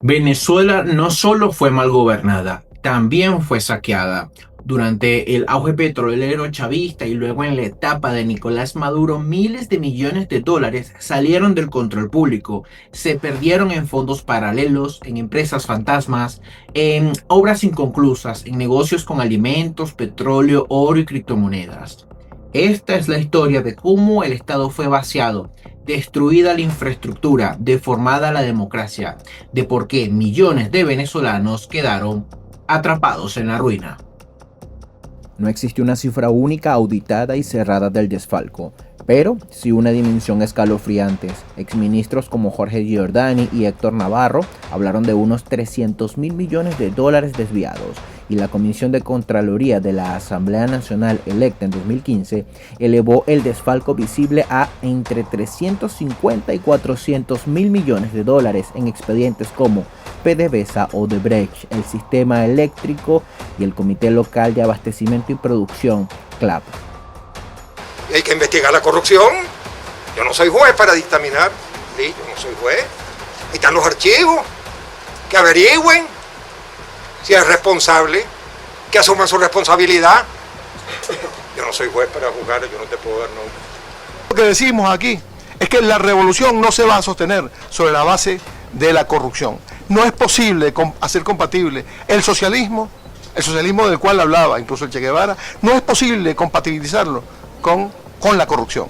Venezuela no solo fue mal gobernada, también fue saqueada. Durante el auge petrolero chavista y luego en la etapa de Nicolás Maduro, miles de millones de dólares salieron del control público, se perdieron en fondos paralelos, en empresas fantasmas, en obras inconclusas, en negocios con alimentos, petróleo, oro y criptomonedas. Esta es la historia de cómo el Estado fue vaciado, destruida la infraestructura, deformada la democracia, de por qué millones de venezolanos quedaron atrapados en la ruina. No existe una cifra única, auditada y cerrada del desfalco, pero sí una dimensión escalofriante. Exministros como Jorge Giordani y Héctor Navarro hablaron de unos 300.000 millones de dólares desviados, y la Comisión de Contraloría de la Asamblea Nacional electa en 2015 elevó el desfalco visible a entre 350 y 400.000 millones de dólares en expedientes como PDVSA, Odebrecht, el Sistema Eléctrico y el Comité Local de Abastecimiento y Producción, CLAP. Hay que investigar la corrupción. Yo no soy juez para dictaminar. ¿Sí? Yo no soy juez. Ahí están los archivos. Que averigüen si es responsable, que asuman su responsabilidad. Yo no soy juez para juzgar, yo no te puedo dar nombre. Lo que decimos aquí es que la revolución no se va a sostener sobre la base de la corrupción. No es posible hacer compatible el socialismo del cual hablaba incluso el Che Guevara, no es posible compatibilizarlo con la corrupción.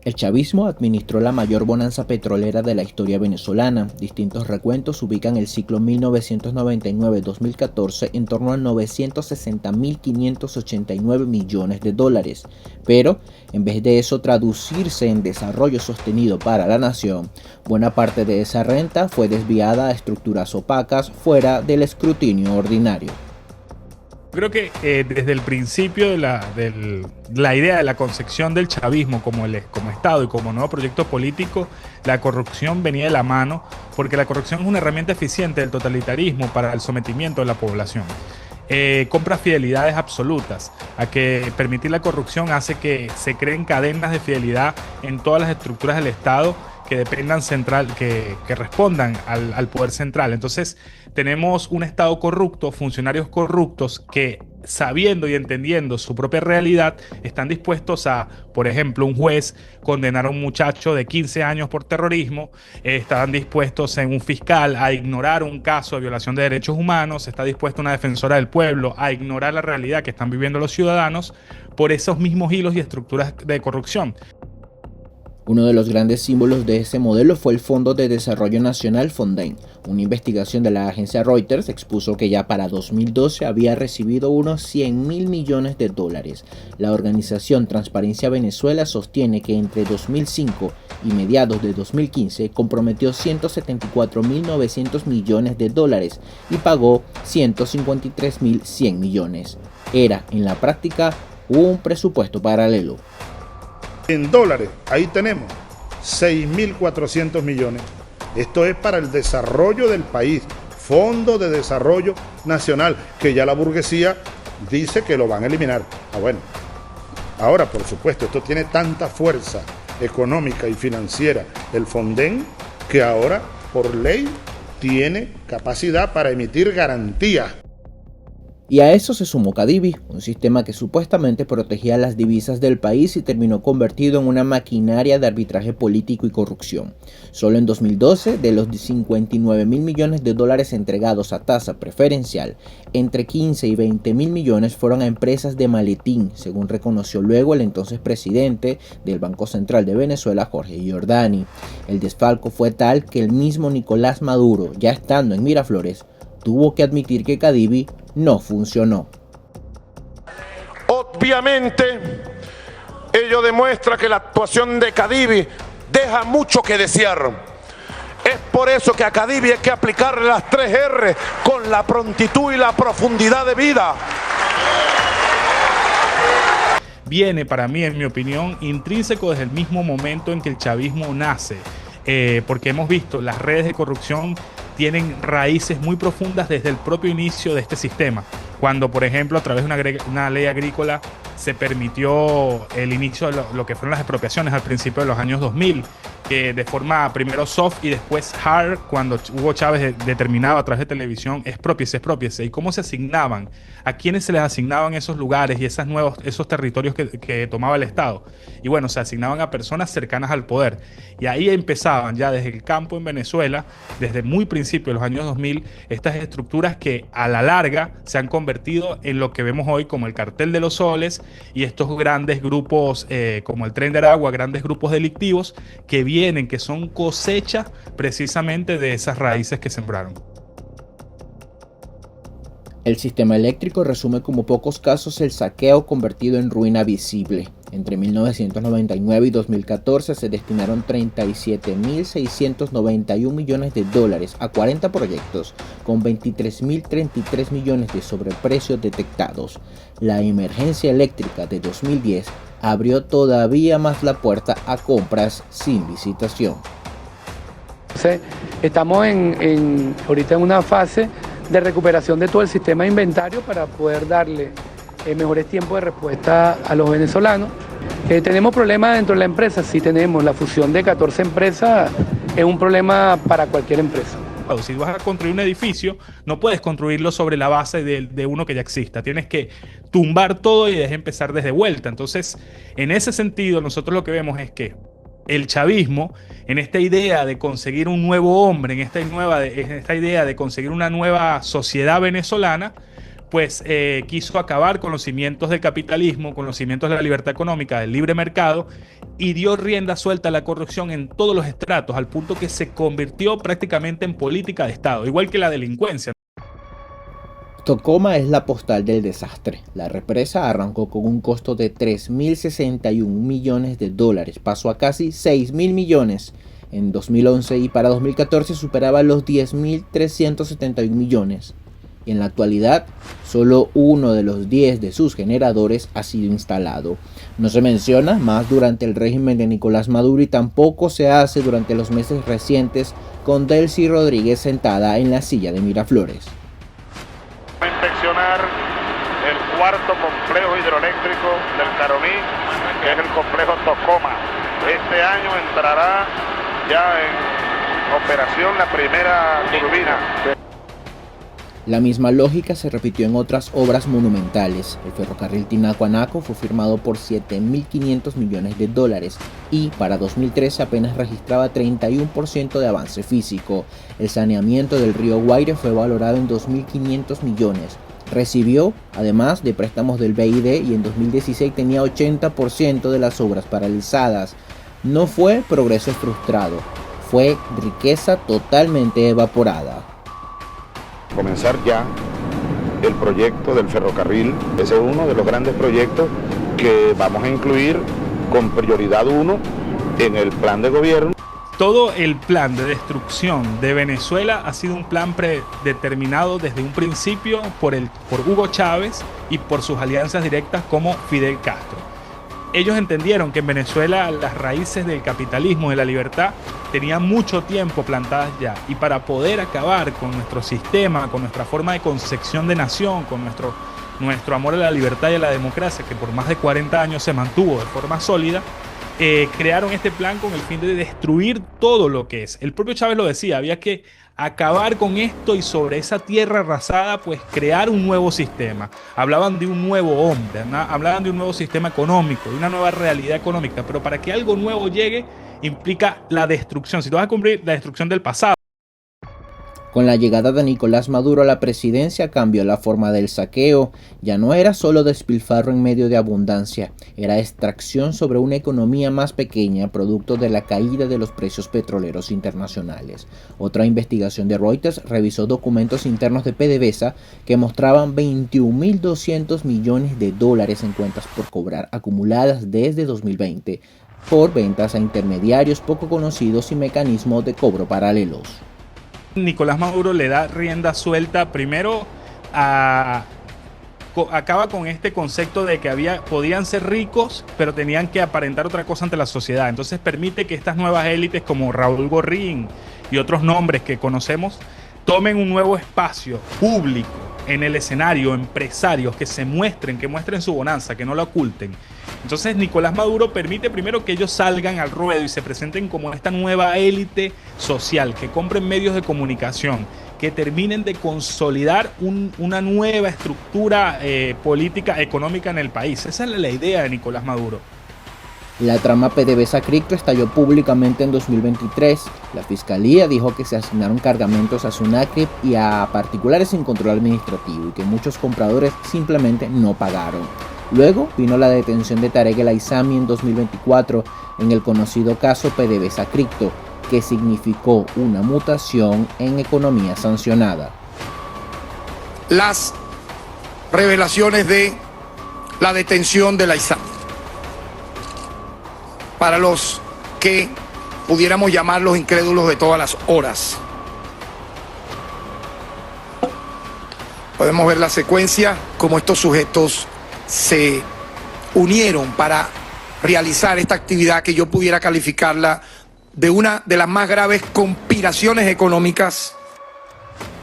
El chavismo administró la mayor bonanza petrolera de la historia venezolana. Distintos recuentos ubican el ciclo 1999-2014 en torno a 960.589 millones de dólares. Pero, en vez de eso traducirse en desarrollo sostenido para la nación, buena parte de esa renta fue desviada a estructuras opacas fuera del escrutinio ordinario. Creo que desde el principio de la idea de la concepción del chavismo como Estado y como nuevo proyecto político, la corrupción venía de la mano, porque la corrupción es una herramienta eficiente del totalitarismo para el sometimiento de la población. Compra fidelidades absolutas, a que permitir la corrupción hace que se creen cadenas de fidelidad en todas las estructuras del Estado que dependan que respondan al poder central. Entonces tenemos un Estado corrupto, funcionarios corruptos que, sabiendo y entendiendo su propia realidad, están dispuestos a, por ejemplo, un juez condenar a un muchacho de 15 años por terrorismo, están dispuestos en un fiscal a ignorar un caso de violación de derechos humanos, está dispuesta una defensora del pueblo a ignorar la realidad que están viviendo los ciudadanos por esos mismos hilos y estructuras de corrupción. Uno de los grandes símbolos de ese modelo fue el Fondo de Desarrollo Nacional, Fonden. Una investigación de la agencia Reuters expuso que ya para 2012 había recibido unos 100.000 millones de dólares. La organización Transparencia Venezuela sostiene que entre 2005 y mediados de 2015 comprometió 174.900 millones de dólares y pagó 153.100 millones. Era, en la práctica, un presupuesto paralelo. En dólares, ahí tenemos 6.400 millones. Esto es para el desarrollo del país, Fondo de Desarrollo Nacional, que ya la burguesía dice que lo van a eliminar. Bueno, ahora por supuesto, esto tiene tanta fuerza económica y financiera, el Fonden, que ahora por ley tiene capacidad para emitir garantías. Y a eso se sumó Cadivi, un sistema que supuestamente protegía las divisas del país y terminó convertido en una maquinaria de arbitraje político y corrupción. Solo en 2012, de los 59.000 millones de dólares entregados a tasa preferencial, entre 15 y 20.000 millones fueron a empresas de maletín, según reconoció luego el entonces presidente del Banco Central de Venezuela, Jorge Giordani. El desfalco fue tal que el mismo Nicolás Maduro, ya estando en Miraflores, tuvo que admitir que Cadivi no funcionó. Obviamente, ello demuestra que la actuación de Cadivi deja mucho que desear. Es por eso que a Cadivi hay que aplicarle las 3 R con la prontitud y la profundidad de vida. Viene, para mí, en mi opinión, intrínseco desde el mismo momento en que el chavismo nace. Porque hemos visto las redes de corrupción tienen raíces muy profundas desde el propio inicio de este sistema. Cuando, por ejemplo, a través de una ley agrícola se permitió el inicio de lo que fueron las expropiaciones al principio de los años 2000, que de forma primero soft y después hard, cuando Hugo Chávez determinaba a través de televisión, expropiese, y cómo se asignaban, a quiénes se les asignaban esos lugares y esos territorios que tomaba el Estado. Y bueno, se asignaban a personas cercanas al poder. Y ahí empezaban ya desde el campo en Venezuela, desde muy principio de los años 2000, estas estructuras que a la larga se han convertido en lo que vemos hoy como el Cartel de los Soles y estos grandes grupos como el Tren de Aragua, grandes grupos delictivos que que son cosecha precisamente de esas raíces que sembraron. El sistema eléctrico resume como pocos casos el saqueo convertido en ruina visible. Entre 1999 y 2014 se destinaron 37.691 millones de dólares a 40 proyectos, con 23.033 millones de sobreprecios detectados. La emergencia eléctrica de 2010 abrió todavía más la puerta a compras sin licitación. Estamos ahorita en una fase de recuperación de todo el sistema de inventario para poder darle mejores tiempos de respuesta a los venezolanos. ¿Tenemos problemas dentro de la empresa? Sí tenemos. La fusión de 14 empresas es un problema para cualquier empresa. Si vas a construir un edificio, no puedes construirlo sobre la base de uno que ya exista. Tienes que tumbar todo y empezar desde vuelta. Entonces, en ese sentido, nosotros lo que vemos es que el chavismo, en esta idea de conseguir un nuevo hombre, en esta idea de conseguir una nueva sociedad venezolana, pues quiso acabar con los cimientos del capitalismo, con los cimientos de la libertad económica, del libre mercado, y dio rienda suelta a la corrupción en todos los estratos, al punto que se convirtió prácticamente en política de Estado, igual que la delincuencia. Tocoma es la postal del desastre. La represa arrancó con un costo de 3.061 millones de dólares, pasó a casi 6.000 millones en 2011 y para 2014 superaba los 10.371 millones. En la actualidad, solo uno de los 10 de sus generadores ha sido instalado. No se menciona más durante el régimen de Nicolás Maduro y tampoco se hace durante los meses recientes con Delcy Rodríguez sentada en la silla de Miraflores. Inspeccionar el cuarto complejo hidroeléctrico del Caroní, que es el complejo Tocoma. Este año entrará ya en operación la primera turbina. La misma lógica se repitió en otras obras monumentales. El ferrocarril Tinaco-Anaco fue firmado por 7.500 millones de dólares y para 2013 apenas registraba 31% de avance físico. El saneamiento del río Guaire fue valorado en 2.500 millones. Recibió, además de préstamos del BID y en 2016 tenía 80% de las obras paralizadas. No fue progreso frustrado, fue riqueza totalmente evaporada. Comenzar ya el proyecto del ferrocarril. Ese es uno de los grandes proyectos que vamos a incluir con prioridad 1 en el plan de gobierno. Todo el plan de destrucción de Venezuela ha sido un plan predeterminado desde un principio por Hugo Chávez y por sus alianzas directas como Fidel Castro. Ellos entendieron que en Venezuela las raíces del capitalismo, de la libertad, tenían mucho tiempo plantadas ya. Y para poder acabar con nuestro sistema, con nuestra forma de concepción de nación, con nuestro amor a la libertad y a la democracia, que por más de 40 años se mantuvo de forma sólida, crearon este plan con el fin de destruir todo lo que es. El propio Chávez lo decía, había que acabar con esto y sobre esa tierra arrasada, pues crear un nuevo sistema. Hablaban de un nuevo hombre, ¿no? Hablaban de un nuevo sistema económico, de una nueva realidad económica, pero para que algo nuevo llegue implica la destrucción. Si tú vas a cumplir la destrucción del pasado. Con la llegada de Nicolás Maduro a la presidencia cambió la forma del saqueo. Ya no era solo despilfarro en medio de abundancia, era extracción sobre una economía más pequeña, producto de la caída de los precios petroleros internacionales. Otra investigación de Reuters revisó documentos internos de PDVSA que mostraban 21.200 millones de dólares en cuentas por cobrar acumuladas desde 2020 por ventas a intermediarios poco conocidos y mecanismos de cobro paralelos. Nicolás Maduro le da rienda suelta primero acaba con este concepto de que podían ser ricos, pero tenían que aparentar otra cosa ante la sociedad. Entonces permite que estas nuevas élites como Raúl Gorrín y otros nombres que conocemos tomen un nuevo espacio público en el escenario, empresarios que muestren su bonanza, que no la oculten. Entonces Nicolás Maduro permite primero que ellos salgan al ruedo y se presenten como esta nueva élite social, que compren medios de comunicación, que terminen de consolidar una nueva estructura política, económica en el país. Esa es la idea de Nicolás Maduro. La trama PDVSA Cripto estalló públicamente en 2023. La fiscalía dijo que se asignaron cargamentos a Sunacrip y a particulares sin control administrativo y que muchos compradores simplemente no pagaron. Luego vino la detención de Tarek El Aissami en 2024 en el conocido caso PDVSA Cripto, que significó una mutación en economía sancionada. Las revelaciones de la detención de El Aissami, para los que pudiéramos llamar los incrédulos de todas las horas. Podemos ver la secuencia, cómo estos sujetos se unieron para realizar esta actividad que yo pudiera calificarla de una de las más graves conspiraciones económicas.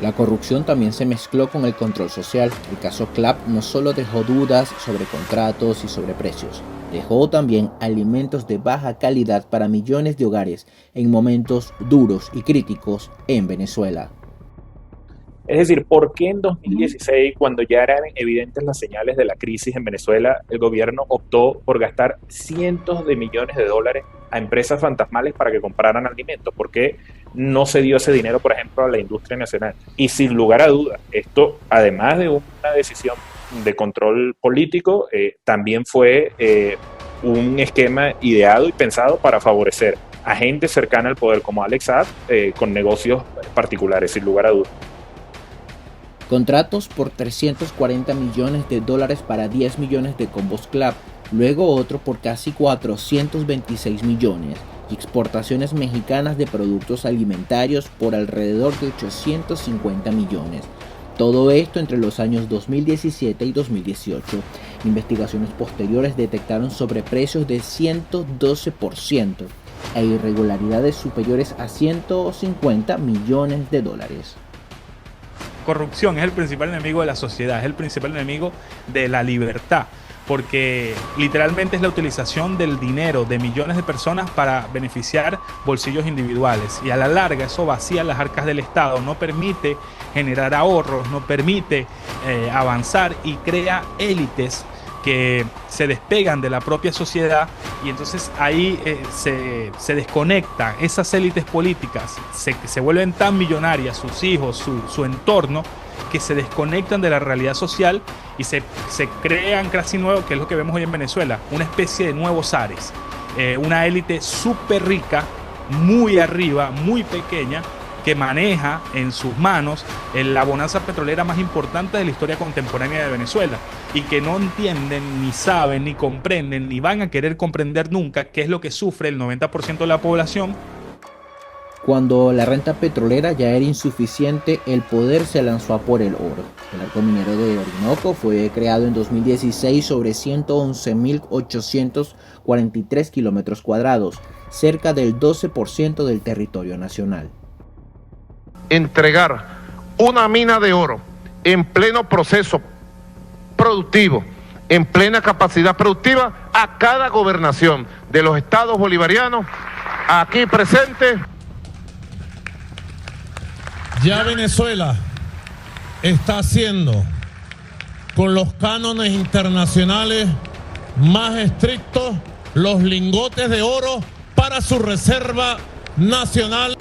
La corrupción también se mezcló con el control social. El caso CLAP no solo dejó dudas sobre contratos y sobre precios, dejó también alimentos de baja calidad para millones de hogares en momentos duros y críticos en Venezuela. Es decir, ¿por qué en 2016, cuando ya eran evidentes las señales de la crisis en Venezuela, el gobierno optó por gastar cientos de millones de dólares a empresas fantasmales para que compraran alimentos? ¿Por qué no se dio ese dinero, por ejemplo, a la industria nacional? Y sin lugar a dudas, esto, además de una decisión de control político, también fue un esquema ideado y pensado para favorecer a gente cercana al poder como Alex Saab con negocios particulares, sin lugar a dudas. Contratos por 340 millones de dólares para 10 millones de combos CLAP, luego otro por casi 426 millones, y exportaciones mexicanas de productos alimentarios por alrededor de 850 millones. Todo esto entre los años 2017 y 2018. Investigaciones posteriores detectaron sobreprecios de 112% e irregularidades superiores a 150 millones de dólares. Corrupción es el principal enemigo de la sociedad, es el principal enemigo de la libertad, porque literalmente es la utilización del dinero de millones de personas para beneficiar bolsillos individuales, y a la larga eso vacía las arcas del Estado, no permite generar ahorros, no permite avanzar y crea élites que se despegan de la propia sociedad, y entonces ahí se desconectan esas élites políticas, se vuelven tan millonarias sus hijos, su entorno, que se desconectan de la realidad social y se crean casi nuevo, que es lo que vemos hoy en Venezuela, una especie de nuevos Ares, una élite súper rica, muy arriba, muy pequeña, que maneja en sus manos la bonanza petrolera más importante de la historia contemporánea de Venezuela, y que no entienden, ni saben, ni comprenden, ni van a querer comprender nunca qué es lo que sufre el 90% de la población. Cuando la renta petrolera ya era insuficiente, el poder se lanzó a por el oro. El arco minero de Orinoco fue creado en 2016 sobre 111.843 kilómetros cuadrados, cerca del 12% del territorio nacional. Entregar una mina de oro en pleno proceso productivo, en plena capacidad productiva a cada gobernación de los estados bolivarianos aquí presentes. Ya Venezuela está haciendo con los cánones internacionales más estrictos los lingotes de oro para su reserva nacional.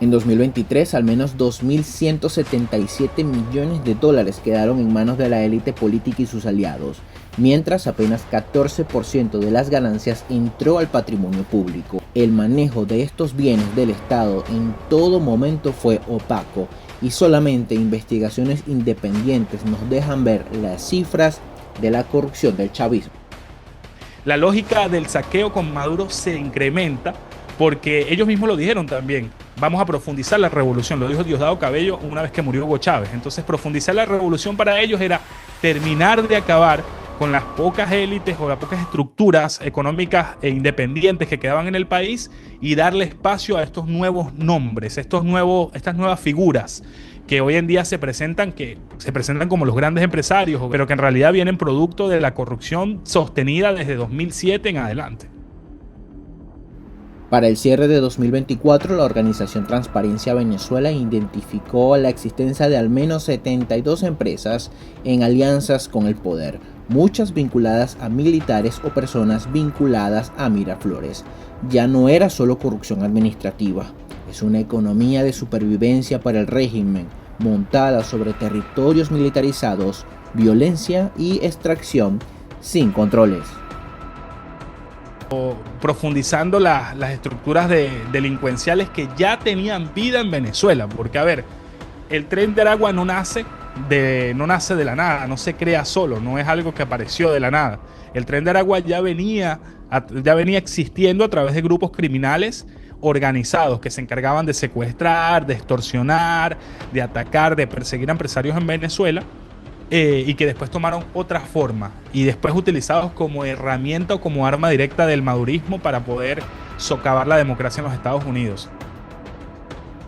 En 2023, al menos 2.177 millones de dólares quedaron en manos de la élite política y sus aliados, mientras apenas 14% de las ganancias entró al patrimonio público. El manejo de estos bienes del Estado en todo momento fue opaco, y solamente investigaciones independientes nos dejan ver las cifras de la corrupción del chavismo. La lógica del saqueo con Maduro se incrementa porque ellos mismos lo dijeron también. Vamos a profundizar la revolución, lo dijo Diosdado Cabello una vez que murió Hugo Chávez. Entonces, profundizar la revolución para ellos era terminar de acabar con las pocas élites o las pocas estructuras económicas e independientes que quedaban en el país, y darle espacio a estos nuevos nombres, estas nuevas figuras que hoy en día se presentan como los grandes empresarios, pero que en realidad vienen producto de la corrupción sostenida desde 2007 en adelante. Para el cierre de 2024, la organización Transparencia Venezuela identificó la existencia de al menos 72 empresas en alianzas con el poder, muchas vinculadas a militares o personas vinculadas a Miraflores. Ya no era solo corrupción administrativa, es una economía de supervivencia para el régimen, montada sobre territorios militarizados, violencia y extracción sin controles. Profundizando las estructuras delincuenciales que ya tenían vida en Venezuela, porque a ver, el Tren de Aragua no nace de la nada, no se crea solo, no es algo que apareció de la nada. El Tren de Aragua ya venía existiendo a través de grupos criminales organizados que se encargaban de secuestrar, de extorsionar, de atacar, de perseguir a empresarios en Venezuela. Y que después tomaron otra forma y después utilizados como herramienta o como arma directa del madurismo para poder socavar la democracia en los Estados Unidos.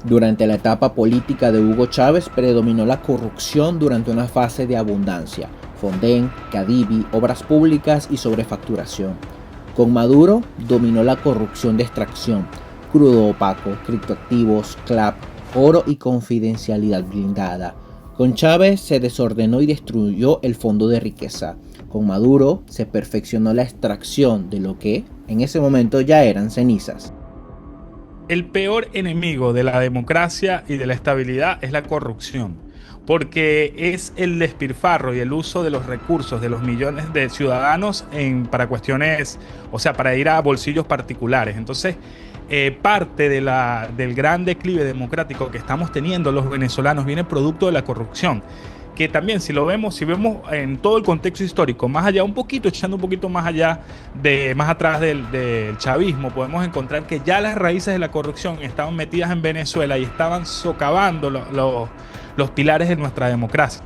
Durante la etapa política de Hugo Chávez predominó la corrupción durante una fase de abundancia, Fonden, Cadivi, obras públicas y sobrefacturación. Con Maduro dominó la corrupción de extracción, crudo opaco, criptoactivos, CLAP, oro y confidencialidad blindada. Con Chávez se desordenó y destruyó el fondo de riqueza. Con Maduro se perfeccionó la extracción de lo que en ese momento ya eran cenizas. El peor enemigo de la democracia y de la estabilidad es la corrupción, porque es el despilfarro y el uso de los recursos de los millones de ciudadanos para cuestiones, o sea, para ir a bolsillos particulares. Entonces, parte del gran declive democrático que estamos teniendo los venezolanos viene producto de la corrupción, que también si vemos en todo el contexto histórico, más allá echando un poquito más atrás del chavismo, podemos encontrar que ya las raíces de la corrupción estaban metidas en Venezuela y estaban socavando los pilares de nuestra democracia.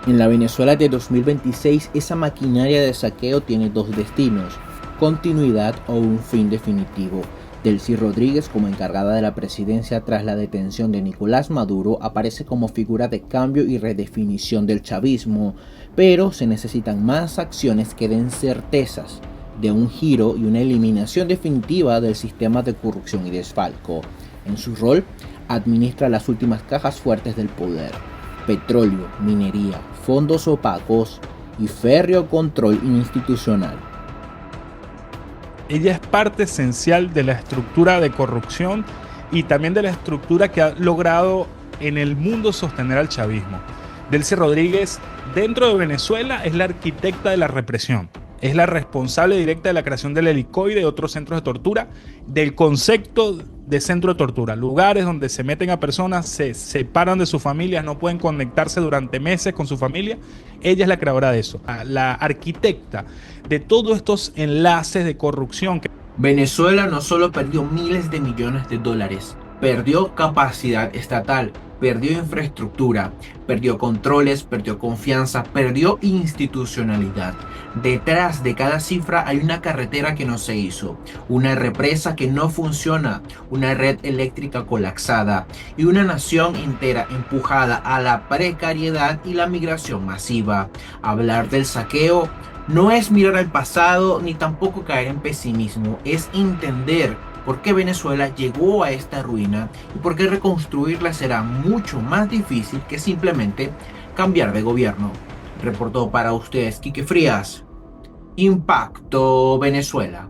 En la Venezuela de 2026, esa maquinaria de saqueo tiene dos destinos: continuidad o un fin definitivo. Delcy Rodríguez, como encargada de la presidencia tras la detención de Nicolás Maduro, aparece como figura de cambio y redefinición del chavismo, pero se necesitan más acciones que den certezas de un giro y una eliminación definitiva del sistema de corrupción y desfalco. En su rol, administra las últimas cajas fuertes del poder: petróleo, minería, fondos opacos y férreo control institucional. Ella es parte esencial de la estructura de corrupción y también de la estructura que ha logrado en el mundo sostener al chavismo. Delcy Rodríguez, dentro de Venezuela, es la arquitecta de la represión. Es la responsable directa de la creación del helicoide y de otros centros de tortura, del concepto de centro de tortura, lugares donde se meten a personas, se separan de sus familias, no pueden conectarse durante meses con su familia. Ella es la creadora de eso, la arquitecta de todos estos enlaces de corrupción. Venezuela no solo perdió miles de millones de dólares, perdió capacidad estatal, perdió infraestructura, perdió controles, perdió confianza, perdió institucionalidad. Detrás de cada cifra hay una carretera que no se hizo, una represa que no funciona, una red eléctrica colapsada y una nación entera empujada a la precariedad y la migración masiva. Hablar del saqueo no es mirar al pasado ni tampoco caer en pesimismo, es entender por qué Venezuela llegó a esta ruina y por qué reconstruirla será mucho más difícil que simplemente cambiar de gobierno. Reportó para ustedes Quique Frías, Impacto Venezuela.